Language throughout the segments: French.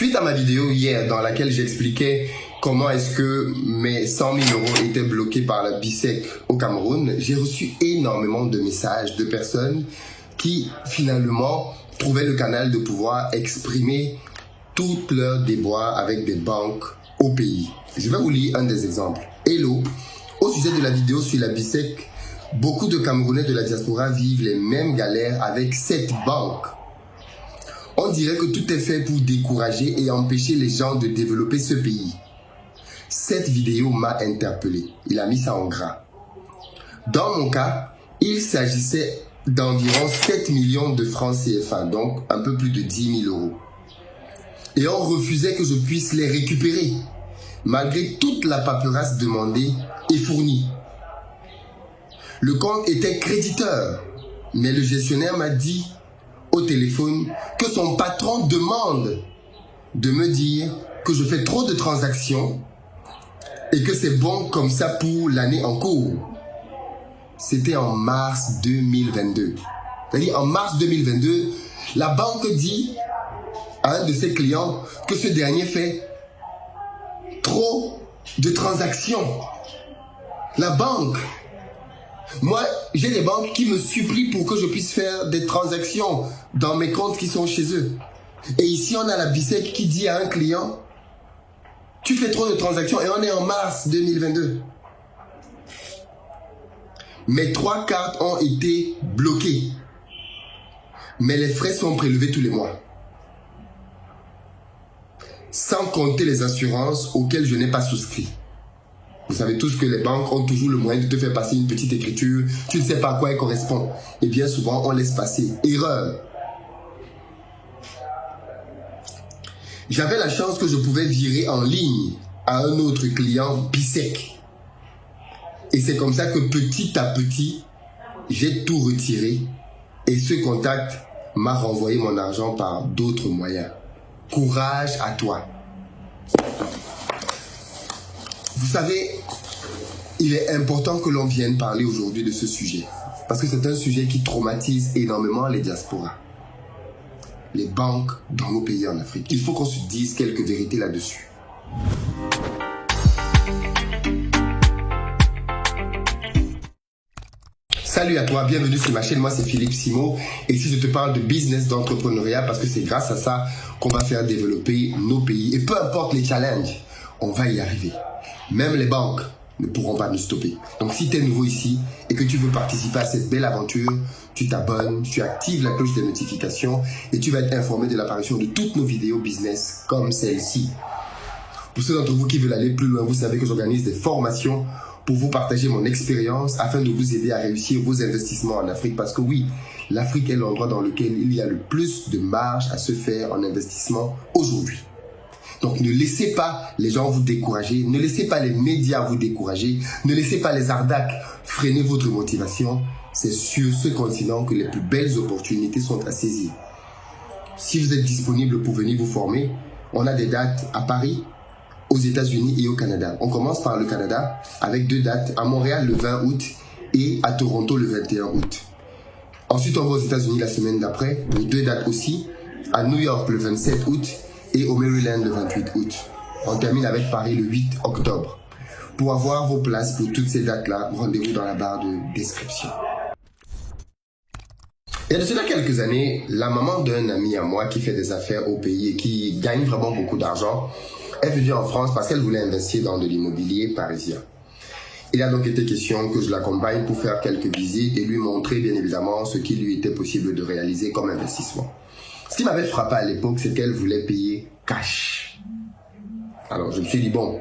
Suite à ma vidéo hier dans laquelle j'expliquais comment est-ce que mes 100 000 euros étaient bloqués par la BICEC au Cameroun, j'ai reçu énormément de messages de personnes qui finalement trouvaient le canal de pouvoir exprimer toutes leurs déboires avec des banques au pays. Je vais vous lire un des exemples. Hello, au sujet de la vidéo sur la BICEC, beaucoup de Camerounais de la diaspora vivent les mêmes galères avec cette banque. On dirait que tout est fait pour décourager et empêcher les gens de développer ce pays. Cette vidéo m'a interpellé. Il a mis ça en gras. Dans mon cas, il s'agissait d'environ 7 millions de francs CFA, donc un peu plus de 10 000 euros. Et on refusait que je puisse les récupérer, malgré toute la paperasse demandée et fournie. Le compte était créditeur, mais le gestionnaire m'a dit au téléphone que son patron demande de me dire que je fais trop de transactions et que c'est bon comme ça pour l'année en cours. C'était en mars 2022. C'est-à-dire en mars 2022, la banque dit à un de ses clients que ce dernier fait trop de transactions. La banque. Moi, j'ai des banques qui me supplient pour que je puisse faire des transactions dans mes comptes qui sont chez eux. Et ici, on a la BICEC qui dit à un client, tu fais trop de transactions, et on est en mars 2022. Mes 3 cartes ont été bloquées. Mais les frais sont prélevés tous les mois. Sans compter les assurances auxquelles je n'ai pas souscrit. Vous savez tous que les banques ont toujours le moyen de te faire passer une petite écriture. Tu ne sais pas à quoi elle correspond. Et bien souvent, on laisse passer. Erreur. J'avais la chance que je pouvais virer en ligne à un autre client BICEC. Et c'est comme ça que petit à petit, j'ai tout retiré. Et ce contact m'a renvoyé mon argent par d'autres moyens. Courage à toi. Vous savez, il est important que l'on vienne parler aujourd'hui de ce sujet. Parce que c'est un sujet qui traumatise énormément les diasporas. Les banques dans nos pays en Afrique. Il faut qu'on se dise quelques vérités là-dessus. Salut à toi, bienvenue sur ma chaîne, moi c'est Philippe Simo et ici je te parle de business, d'entrepreneuriat parce que c'est grâce à ça qu'on va faire développer nos pays et peu importe les challenges, on va y arriver. Même les banques ne pourront pas nous stopper. Donc si tu es nouveau ici et que tu veux participer à cette belle aventure, tu t'abonnes, tu actives la cloche des notifications et tu vas être informé de l'apparition de toutes nos vidéos business comme celle-ci. Pour ceux d'entre vous qui veulent aller plus loin, vous savez que j'organise des formations pour vous partager mon expérience afin de vous aider à réussir vos investissements en Afrique. Parce que oui, l'Afrique est l'endroit dans lequel il y a le plus de marge à se faire en investissement aujourd'hui. Donc ne laissez pas les gens vous décourager, ne laissez pas les médias vous décourager, ne laissez pas les arnaques freiner votre motivation. C'est sur ce continent que les plus belles opportunités sont à saisir. Si vous êtes disponible pour venir vous former, on a des dates à Paris, aux États-Unis et au Canada. On commence par le Canada avec 2 dates, à Montréal le 20 août et à Toronto le 21 août. Ensuite, on va aux États-Unis la semaine d'après, pour 2 dates aussi, à New York le 27 août et au Maryland le 28 août. On termine avec Paris le 8 octobre. Pour avoir vos places pour toutes ces dates-là, rendez-vous dans la barre de description. Il y a de cela quelques années, la maman d'un ami à moi qui fait des affaires au pays et qui gagne vraiment beaucoup d'argent, est venue en France parce qu'elle voulait investir dans de l'immobilier parisien. Il a donc été question que je l'accompagne pour faire quelques visites et lui montrer bien évidemment ce qui lui était possible de réaliser comme investissement. Ce qui m'avait frappé à l'époque, c'est qu'elle voulait payer cash. Alors je me suis dit, bon,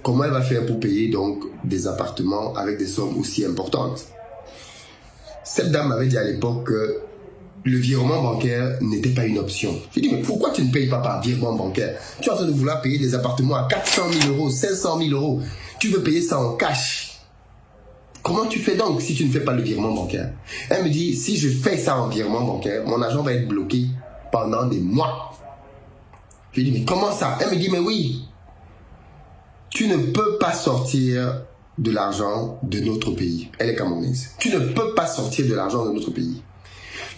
comment elle va faire pour payer donc des appartements avec des sommes aussi importantes? Cette dame m'avait dit à l'époque que le virement bancaire n'était pas une option. J'ai dit, mais pourquoi tu ne payes pas par virement bancaire? Tu es en train de vouloir payer des appartements à 400 000 euros, 500 000 euros. Tu veux payer ça en cash. Comment tu fais donc si tu ne fais pas le virement bancaire? Elle me dit, si je fais ça en virement bancaire, mon argent va être bloqué pendant des mois. Je lui dis, mais comment ça? Elle me dit, mais oui. Tu ne peux pas sortir de l'argent de notre pays. Elle est camerounaise. Tu ne peux pas sortir de l'argent de notre pays.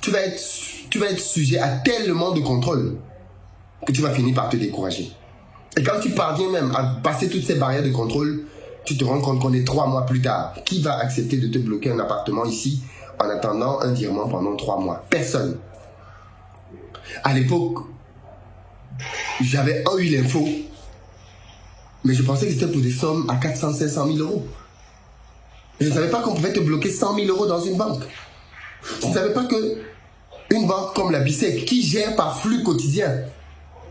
Tu vas être sujet à tellement de contrôles. que tu vas finir par te décourager. Et quand tu parviens même à passer toutes ces barrières de contrôle, tu te rends compte qu'on est 3 mois plus tard. Qui va accepter de te bloquer un appartement ici en attendant un virement pendant 3 mois? Personne. À l'époque, j'avais eu l'info, mais je pensais que c'était pour des sommes à 400, 500 000 euros. Je ne savais pas qu'on pouvait te bloquer 100 000 euros dans une banque. Je ne savais pas que une banque comme la BICEC, qui gère par flux quotidien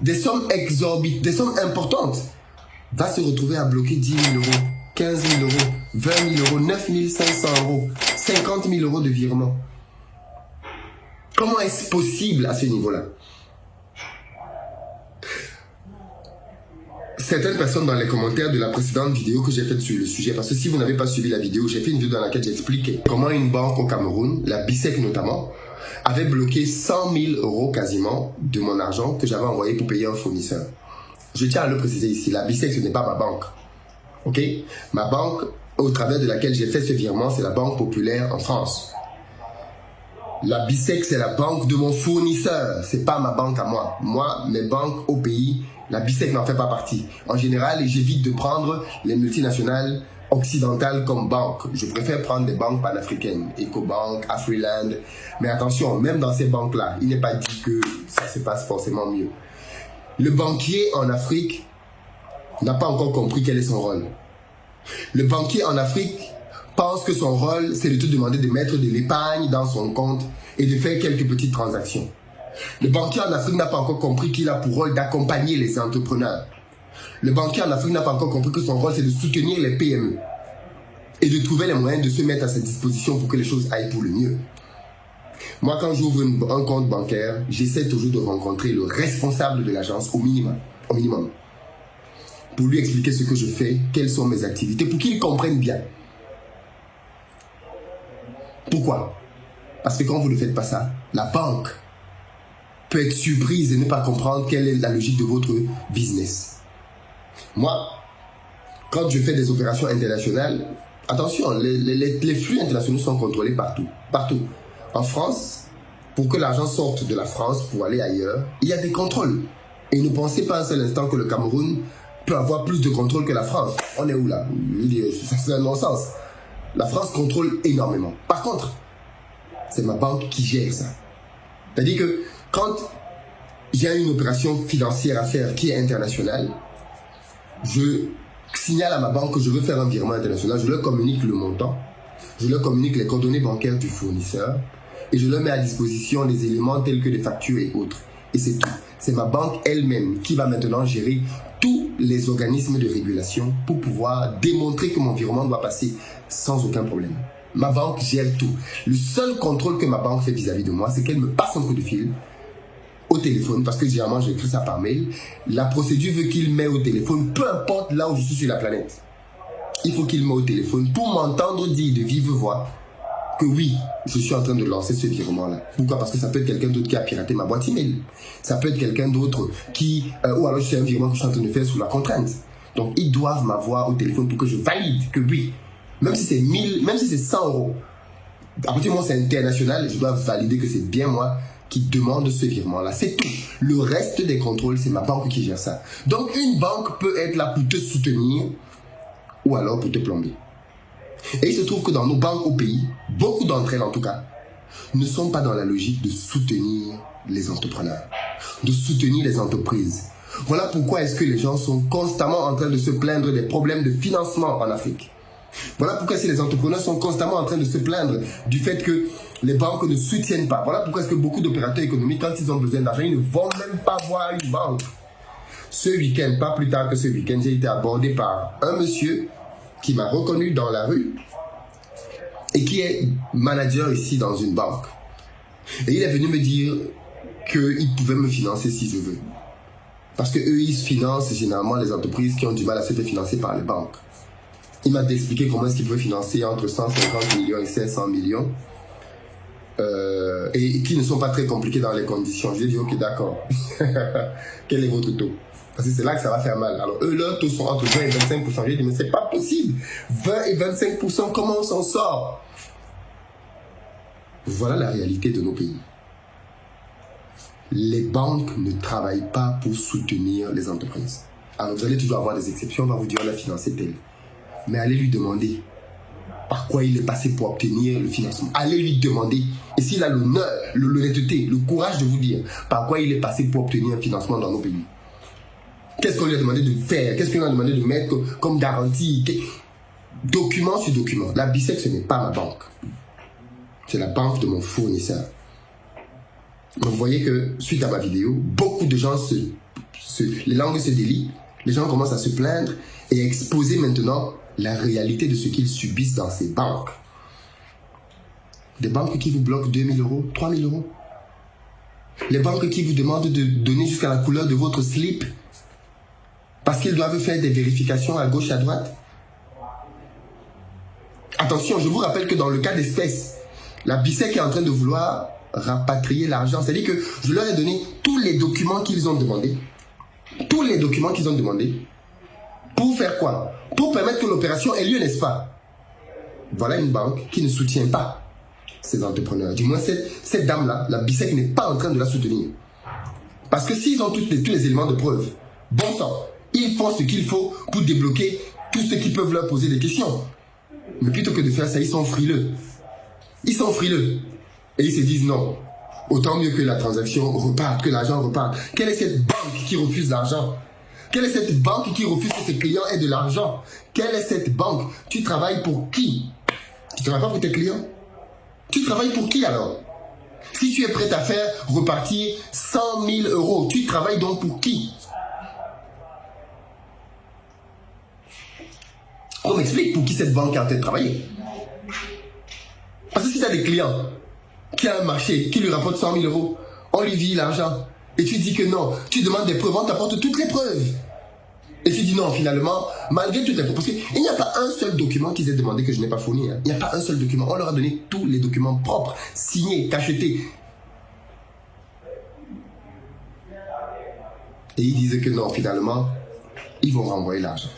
des sommes exorbitantes, des sommes importantes, va se retrouver à bloquer 10 000 euros, 15 000 euros, 20 000 euros, 9 500 euros, 50 000 euros de virement. Comment est-ce possible à ce niveau-là? Certaines personnes dans les commentaires de la précédente vidéo que j'ai faite sur le sujet, parce que si vous n'avez pas suivi la vidéo, j'ai fait une vidéo dans laquelle j'expliquais comment une banque au Cameroun, la BICEC notamment, avait bloqué 100 000 euros quasiment de mon argent que j'avais envoyé pour payer un fournisseur. Je tiens à le préciser ici, la BICEC ce n'est pas ma banque. Ok? Ma banque, au travers de laquelle j'ai fait ce virement, c'est la Banque Populaire en France. La BICEC, c'est la banque de mon fournisseur, c'est pas ma banque à moi. Moi, mes banques au pays, la BICEC n'en fait pas partie. En général, j'évite de prendre les multinationales occidentales comme banque. Je préfère prendre des banques panafricaines, Ecobank, Afriland. Mais attention, même dans ces banques-là, il n'est pas dit que ça se passe forcément mieux. Le banquier en Afrique n'a pas encore compris quel est son rôle. Le banquier en Afrique pense que son rôle, c'est de te demander de mettre de l'épargne dans son compte et de faire quelques petites transactions. Le banquier en Afrique n'a pas encore compris qu'il a pour rôle d'accompagner les entrepreneurs. Le banquier en Afrique n'a pas encore compris que son rôle, c'est de soutenir les PME et de trouver les moyens de se mettre à sa disposition pour que les choses aillent pour le mieux. Moi, quand j'ouvre un compte bancaire, j'essaie toujours de rencontrer le responsable de l'agence au minimum, pour lui expliquer ce que je fais, quelles sont mes activités, pour qu'il comprenne bien. Pourquoi? Parce que quand vous ne faites pas ça, la banque peut être surprise et ne pas comprendre quelle est la logique de votre business. Moi, quand je fais des opérations internationales, attention, les flux internationaux sont contrôlés partout. Partout. En France, pour que l'argent sorte de la France pour aller ailleurs, il y a des contrôles. Et ne pensez pas un seul instant que le Cameroun peut avoir plus de contrôle que la France. On est où là? C'est un non-sens. La France contrôle énormément. Par contre, c'est ma banque qui gère ça. C'est-à-dire que quand j'ai une opération financière à faire qui est internationale, je signale à ma banque que je veux faire un virement international, je leur communique le montant, je leur communique les coordonnées bancaires du fournisseur et je leur mets à disposition des éléments tels que des factures et autres. Et c'est tout. C'est ma banque elle-même qui va maintenant gérer tous les organismes de régulation pour pouvoir démontrer que mon virement doit passer sans aucun problème. Ma banque gère tout. Le seul contrôle que ma banque fait vis-à-vis de moi, c'est qu'elle me passe un coup de fil au téléphone, parce que généralement j'écris ça par mail. La procédure veut qu'il m'ait au téléphone, peu importe là où je suis sur la planète. Il faut qu'il m'ait au téléphone pour m'entendre dire de vive voix que oui, je suis en train de lancer ce virement-là. Pourquoi? Parce que ça peut être quelqu'un d'autre qui a piraté ma boîte email. Ça peut être quelqu'un d'autre qui... ou alors c'est un virement que je suis en train de faire sous la contrainte. Donc ils doivent m'avoir au téléphone pour que je valide que oui. Même si c'est 1000, même si c'est 100 euros. À partir du moment où c'est international, je dois valider que c'est bien moi qui demande ce virement-là. C'est tout. Le reste des contrôles, c'est ma banque qui gère ça. Donc une banque peut être là pour te soutenir ou alors pour te plomber. Et il se trouve que dans nos banques au pays, beaucoup d'entre elles en tout cas, ne sont pas dans la logique de soutenir les entrepreneurs, de soutenir les entreprises. Voilà pourquoi est-ce que les gens sont constamment en train de se plaindre des problèmes de financement en Afrique. Voilà pourquoi si les entrepreneurs sont constamment en train de se plaindre du fait que les banques ne soutiennent pas. Voilà pourquoi est-ce que beaucoup d'opérateurs économiques, quand ils ont besoin d'argent, ils ne vont même pas voir une banque. Ce week-end, pas plus tard que ce week-end, j'ai été abordé par un monsieur qui m'a reconnu dans la rue et qui est manager ici dans une banque. Et il est venu me dire qu'il pouvait me financer si je veux. Parce que eux, ils financent généralement les entreprises qui ont du mal à se faire financer par les banques. Il m'a expliqué comment est-ce qu'il pouvait financer entre 150 millions et 500 millions. Et qui ne sont pas très compliqués dans les conditions. Je lui ai dit, ok, d'accord. Quel est votre taux? Parce que c'est là que ça va faire mal. Alors, eux, leurs taux sont entre 20 et 25%. J'ai dit, mais c'est pas possible. 20 et 25%, comment on s'en sort? Voilà la réalité de nos pays. Les banques ne travaillent pas pour soutenir les entreprises. Alors vous allez toujours avoir des exceptions, on va vous dire on a financé tel. Mais allez lui demander par quoi il est passé pour obtenir le financement. Allez lui demander. Et s'il a l'honneur, l'honnêteté, le courage de vous dire par quoi il est passé pour obtenir un financement dans nos pays. Qu'est-ce qu'on lui a demandé de faire? Qu'est-ce qu'on lui a demandé de mettre comme garantie? Document sur document. La BICEC, ce n'est pas ma banque. C'est la banque de mon fournisseur. Donc vous voyez que suite à ma vidéo, beaucoup de gens les langues se délient, les gens commencent à se plaindre et à exposer maintenant la réalité de ce qu'ils subissent dans ces banques. Des banques qui vous bloquent 2 000 euros, 3 000 euros. Les banques qui vous demandent de donner jusqu'à la couleur de votre slip parce qu'ils doivent faire des vérifications à gauche et à droite. Attention, je vous rappelle que dans le cas d'espèce, la BICEC est en train de vouloir rapatrier l'argent. C'est-à-dire que je leur ai donné tous les documents qu'ils ont demandés. Tous les documents qu'ils ont demandés. Pour faire quoi? Pour permettre que l'opération ait lieu, n'est-ce pas? Voilà une banque qui ne soutient pas ces entrepreneurs. Du moins, cette dame-là, la BICEC n'est pas en train de la soutenir. Parce que s'ils ont tous les éléments de preuve, bon sang, ils font ce qu'il faut pour débloquer tous ceux qui peuvent leur poser des questions. Mais plutôt que de faire ça, ils sont frileux. Ils sont frileux. Et ils se disent non. Autant mieux que la transaction reparte, que l'argent reparte. Quelle est cette banque qui refuse l'argent? Quelle est cette banque qui refuse que ses clients aient de l'argent? Quelle est cette banque? Tu travailles pour qui? Tu ne travailles pas pour tes clients? Tu travailles pour qui alors? Si tu es prêt à faire repartir 100 000 euros, tu travailles donc pour qui? On m'explique pour qui cette banque est en train de travailler. Parce que si tu as des clients qui a un marché, qui lui rapporte 100 000 euros, on lui vit l'argent, et tu dis que non, tu demandes des preuves, on t'apporte toutes les preuves. Et tu dis non, finalement, malgré toutes les preuves, parce qu'il n'y a pas un seul document qu'ils aient demandé que je n'ai pas fourni. Il n'y a pas un seul document. On leur a donné tous les documents propres, signés, cachetés. Et ils disent que non, finalement, ils vont renvoyer l'argent.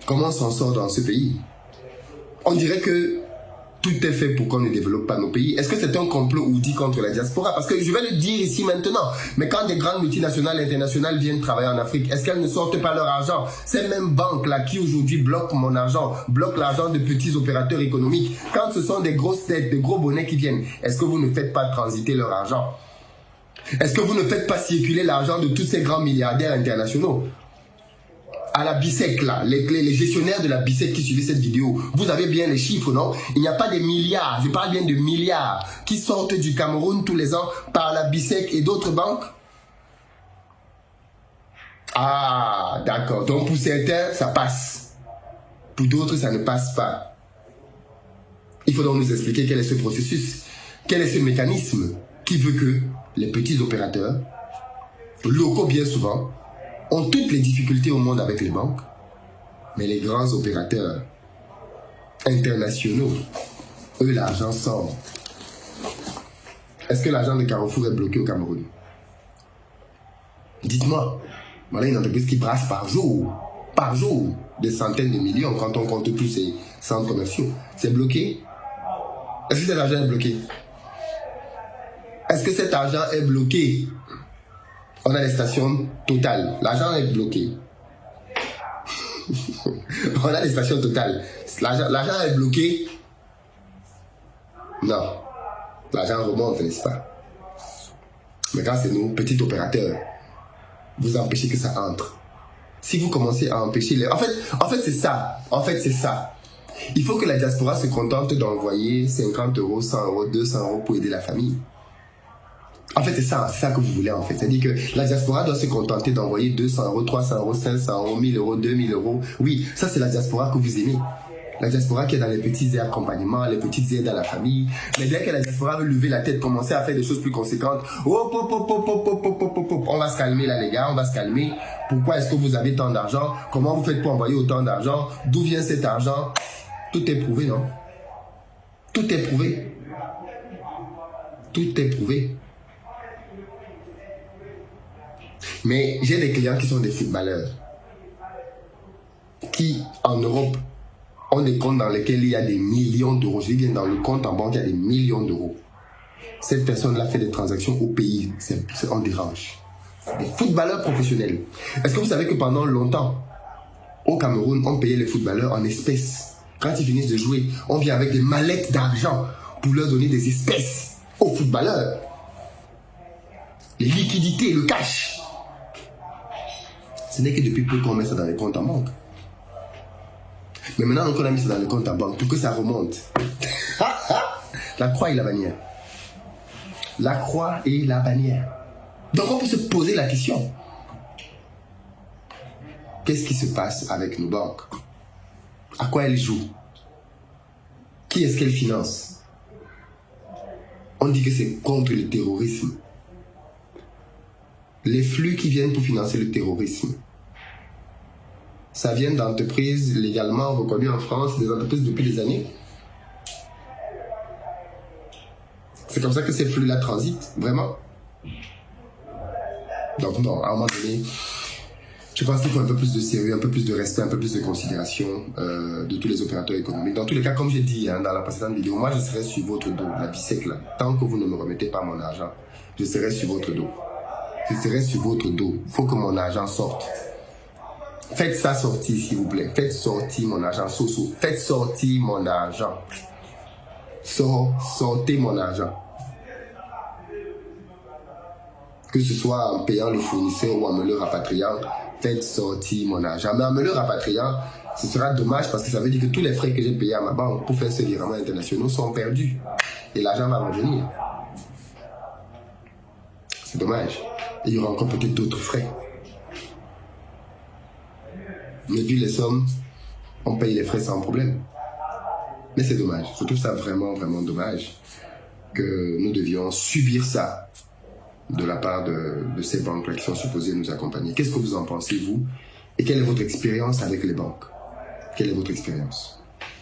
Comment on s'en sort dans ce pays? On dirait que tout est fait pour qu'on ne développe pas nos pays. Est-ce que c'est un complot oudi contre la diaspora? Parce que je vais le dire ici maintenant, mais quand des grandes multinationales internationales viennent travailler en Afrique, est-ce qu'elles ne sortent pas leur argent? Ces mêmes banques-là qui aujourd'hui bloquent mon argent, bloquent l'argent de petits opérateurs économiques, quand ce sont des grosses têtes, des gros bonnets qui viennent, est-ce que vous ne faites pas transiter leur argent? Est-ce que vous ne faites pas circuler l'argent de tous ces grands milliardaires internationaux? À la BICEC, là, les gestionnaires de la BICEC qui suivaient cette vidéo, vous avez bien les chiffres, non? Il n'y a pas des milliards, je parle bien de milliards, qui sortent du Cameroun tous les ans par la BICEC et d'autres banques? Ah, d'accord. Donc pour certains, ça passe. Pour d'autres, ça ne passe pas. Il faut donc nous expliquer quel est ce processus, quel est ce mécanisme qui veut que les petits opérateurs, locaux bien souvent, ont toutes les difficultés au monde avec les banques, mais les grands opérateurs internationaux, eux, l'argent sort. Est-ce que l'argent de Carrefour est bloqué au Cameroun? Dites-moi. Voilà une entreprise qui brasse par jour, des centaines de millions quand on compte tous ces centres commerciaux. C'est bloqué? Est-ce que cet argent est bloqué? Est-ce que cet argent est bloqué? On a les stations Total. L'argent est bloqué. On a les stations Total. L'argent est bloqué. Non. L'argent remonte, n'est-ce pas? Mais quand c'est nous, petits opérateurs, vous empêchez que ça entre. Si vous commencez à empêcher les... En fait, c'est ça. Il faut que la diaspora se contente d'envoyer 50 euros, 100 euros, 200 euros pour aider la famille. En fait, c'est ça que vous voulez, en fait. C'est-à-dire que la diaspora doit se contenter d'envoyer 200 euros, 300 euros, 500 euros, 1000 euros, 2000 euros. Oui, ça, c'est la diaspora que vous aimez. La diaspora qui est dans les petits accompagnements, les petites aides à la famille. Mais dès que la diaspora veut lever la tête, commencer à faire des choses plus conséquentes, on va se calmer là, les gars, on va se calmer. Pourquoi est-ce que vous avez tant d'argent? Comment vous faites pour envoyer autant d'argent? D'où vient cet argent? Tout est prouvé, non? Tout est prouvé. Tout est prouvé. Mais j'ai des clients qui sont des footballeurs, qui en Europe ont des comptes dans lesquels il y a des millions d'euros. Je dis bien dans le compte en banque, il y a des millions d'euros. cette personne-là fait des transactions au pays. On dérange. Des footballeurs professionnels. Est-ce que vous savez que pendant longtemps, au Cameroun, on payait les footballeurs en espèces. Quand ils finissent de jouer, on vient avec des mallettes d'argent pour leur donner des espèces aux footballeurs. Les liquidités, le cash. Ce n'est que depuis peu qu'on met ça dans les comptes en banque. Mais maintenant qu'on a mis ça dans les comptes en banque, pour que ça remonte. La croix et la bannière. La croix et la bannière. Donc on peut se poser la question. Qu'est-ce qui se passe avec nos banques? À quoi elles jouent? Qui est-ce qu'elles financent? On dit que c'est contre le terrorisme. Les flux qui viennent pour financer le terrorisme, ça vient d'entreprises légalement reconnues en France, des entreprises depuis des années. C'est comme ça que ces flux-là transitent, vraiment. Donc non, à un moment donné, je pense qu'il faut un peu plus de sérieux, un peu plus de respect, un peu plus de considération de tous les opérateurs économiques. Dans tous les cas, comme j'ai dit dans la précédente vidéo, moi je serai sur votre dos, la BICEC là. Tant que vous ne me remettez pas mon argent, je serai sur votre dos. Je serai sur votre dos. Il faut que mon argent sorte. Faites ça sortir, s'il vous plaît. Faites sortir mon argent. Faites sortir mon argent. Sortez mon argent. Que ce soit en payant le fournisseur ou en me le rapatriant, faites sortir mon argent. Mais en me le rapatriant, ce sera dommage parce que ça veut dire que tous les frais que j'ai payés à ma banque pour faire ces virements internationaux sont perdus. Et l'argent va revenir. C'est dommage. Et il y aura encore peut-être d'autres frais. Mais vu les sommes, on paye les frais sans problème. Mais c'est dommage. Je trouve ça vraiment, vraiment dommage que nous devions subir ça de la part de ces banques-là qui sont supposées nous accompagner. Qu'est-ce que vous en pensez, vous? Et quelle est votre expérience avec les banques? Quelle est votre expérience?